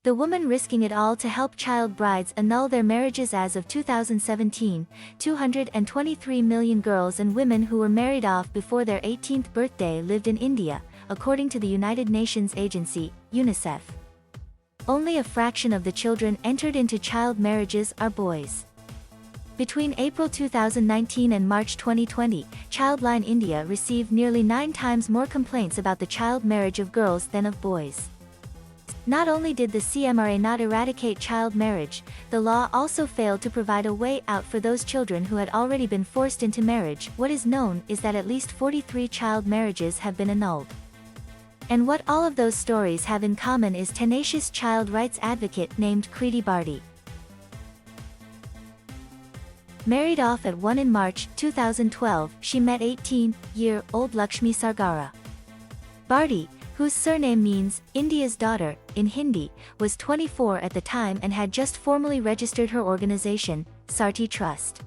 The woman risking it all to help child brides annul their marriages. As of 2017, 223 million girls and women who were married off before their 18th birthday lived in India, according to the United Nations agency, UNICEF. Only a fraction of the children entered into child marriages are boys. Between April 2019 and March 2020, Childline India received nearly 9 times more complaints about the child marriage of girls than of boys. Not only did the CMRA not eradicate child marriage, the law also failed to provide a way out for those children who had already been forced into marriage. What is known is that at least 43 child marriages have been annulled. And what all of those stories have in common is tenacious child rights advocate named Kriti Bharti. Married off at 1 in March 2012, she met 18-year-old Lakshmi Sargara. Bharti, whose surname means India's daughter in Hindi, was 24 at the time and had just formally registered her organization, Sarti Trust.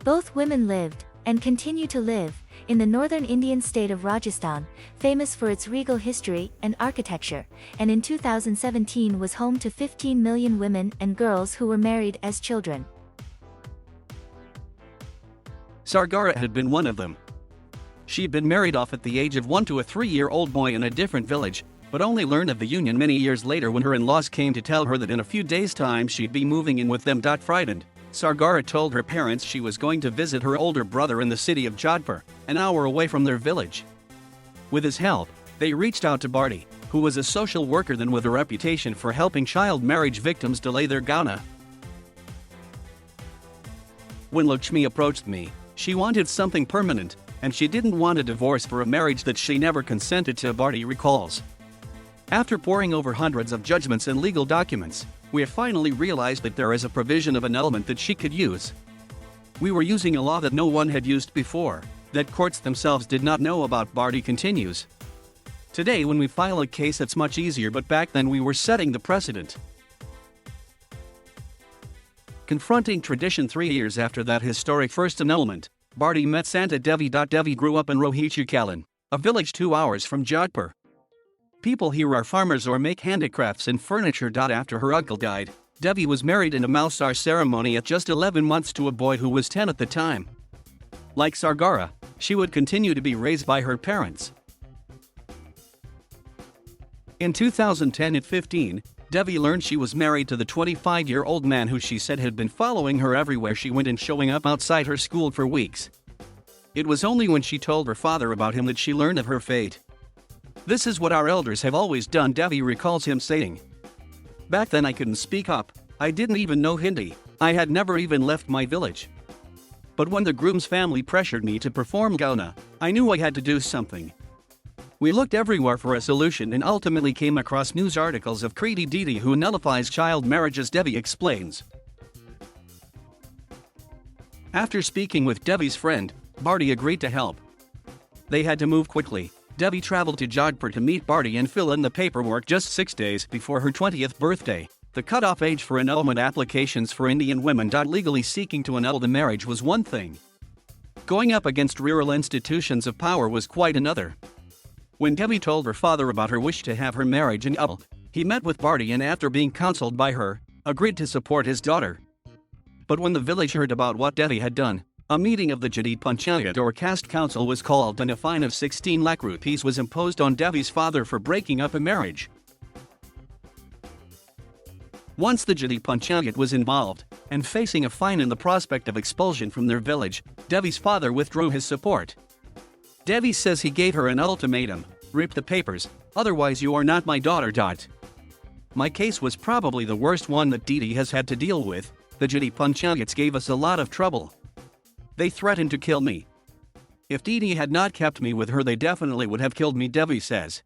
Both women lived, and continue to live, in the northern Indian state of Rajasthan, famous for its regal history and architecture, and in 2017 was home to 15 million women and girls who were married as children. Sargara had been one of them. She'd been married off at the age of 1 to a 3-year-old boy in a different village, but only learned of the union many years later when her in-laws came to tell her that in a few days' time she'd be moving in with them. Frightened, Sargara told her parents she was going to visit her older brother in the city of Jodhpur, an hour away from their village. With his help, they reached out to Bharti, who was a social worker then with a reputation for helping child marriage victims delay their gauna. When Lakshmi approached me, she wanted something permanent, and she didn't want a divorce for a marriage that she never consented to, Bharti recalls. After poring over hundreds of judgments and legal documents, we finally realized that there is a provision of annulment that she could use. We were using a law that no one had used before, that courts themselves did not know about, Bharti continues. Today when we file a case it's much easier, but back then we were setting the precedent. Confronting tradition 3 years after that historic first annulment, Bharti met Santa Devi. Devi grew up in Rohichukalan, a village 2 hours from Jodhpur. People here are farmers or make handicrafts and furniture. After her uncle died, Devi was married in a Mausar ceremony at just 11 months to a boy who was 10 at the time. Like Sargara, she would continue to be raised by her parents. In 2010 at 15, Devi learned she was married to the 25-year-old man who she said had been following her everywhere she went and showing up outside her school for weeks. It was only when she told her father about him that she learned of her fate. "This is what our elders have always done," Devi recalls him saying. "Back then I couldn't speak up, I didn't even know Hindi, I had never even left my village. But when the groom's family pressured me to perform gauna, I knew I had to do something. We looked everywhere for a solution and ultimately came across news articles of Kriti Didi who nullifies child marriages," Devi explains. After speaking with Devi's friend, Bharti agreed to help. They had to move quickly. Devi traveled to Jodhpur to meet Bharti and fill in the paperwork just 6 days before her 20th birthday. The cutoff age for annulment applications for Indian women. Legally seeking to annul the marriage was one thing. Going up against rural institutions of power was quite another. When Devi told her father about her wish to have her marriage annulled, he met with Bharti and, after being counseled by her, agreed to support his daughter. But when the village heard about what Devi had done, a meeting of the Jati Panchayat or caste council was called and a fine of 16 lakh rupees was imposed on Devi's father for breaking up a marriage. Once the Jati Panchayat was involved, and facing a fine and the prospect of expulsion from their village, Devi's father withdrew his support. Devi says he gave her an ultimatum: "Rip the papers, otherwise you are not my daughter." "My case was probably the worst one that Didi has had to deal with. The Jati Panchayats gave us a lot of trouble. They threatened to kill me. If Didi had not kept me with her, they definitely would have killed me," Devi says.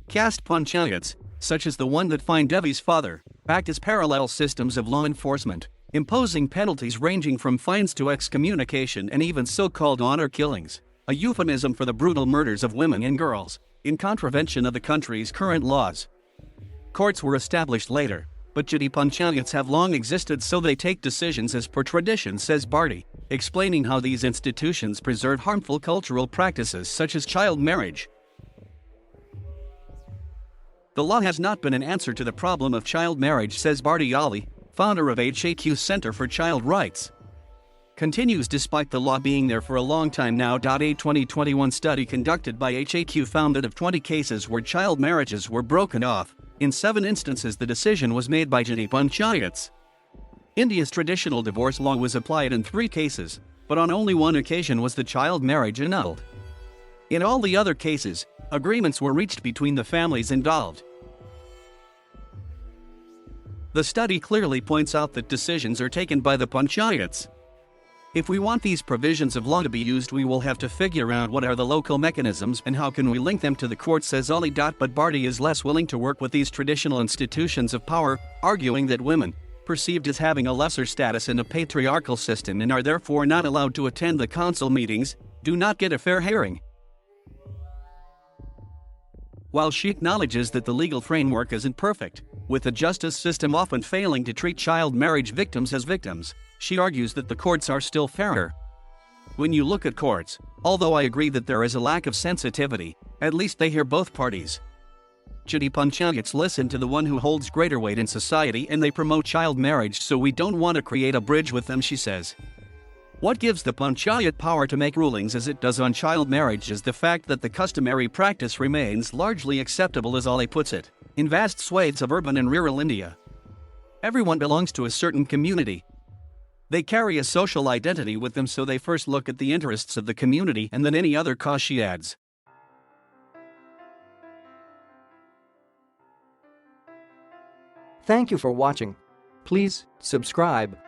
Caste panchayats, such as the one that fined Devi's father, act as parallel systems of law enforcement, imposing penalties ranging from fines to excommunication and even so-called honor killings, a euphemism for the brutal murders of women and girls, in contravention of the country's current laws. Courts were established later, but Jati Panchayats have long existed, so they take decisions as per tradition, says Bharti, explaining how these institutions preserve harmful cultural practices such as child marriage. The law has not been an answer to the problem of child marriage, says Bharti Ali, founder of HAQ Center for Child Rights. Continues despite the law being there for a long time now. A 2021 study conducted by HAQ found that of 20 cases where child marriages were broken off, in 7 instances the decision was made by Jati Panchayats. India's traditional divorce law was applied in 3 cases, but on only 1 occasion was the child marriage annulled. In all the other cases, agreements were reached between the families involved. The study clearly points out that decisions are taken by the panchayats. If we want these provisions of law to be used, we will have to figure out what are the local mechanisms and how can we link them to the court, says Ali. But Bharti is less willing to work with these traditional institutions of power, arguing that women, perceived as having a lesser status in a patriarchal system and are therefore not allowed to attend the council meetings, do not get a fair hearing. While she acknowledges that the legal framework isn't perfect, with the justice system often failing to treat child marriage victims as victims, she argues that the courts are still fairer. When you look at courts, although I agree that there is a lack of sensitivity, at least they hear both parties. Jati Panchayats listen to the one who holds greater weight in society and they promote child marriage, so we don't want to create a bridge with them, she says. What gives the panchayat power to make rulings as it does on child marriage is the fact that the customary practice remains largely acceptable, as Ali puts it, in vast swathes of urban and rural India. Everyone belongs to a certain community. They carry a social identity with them, so they first look at the interests of the community and then any other cause, she adds. Thank you for watching. Please subscribe.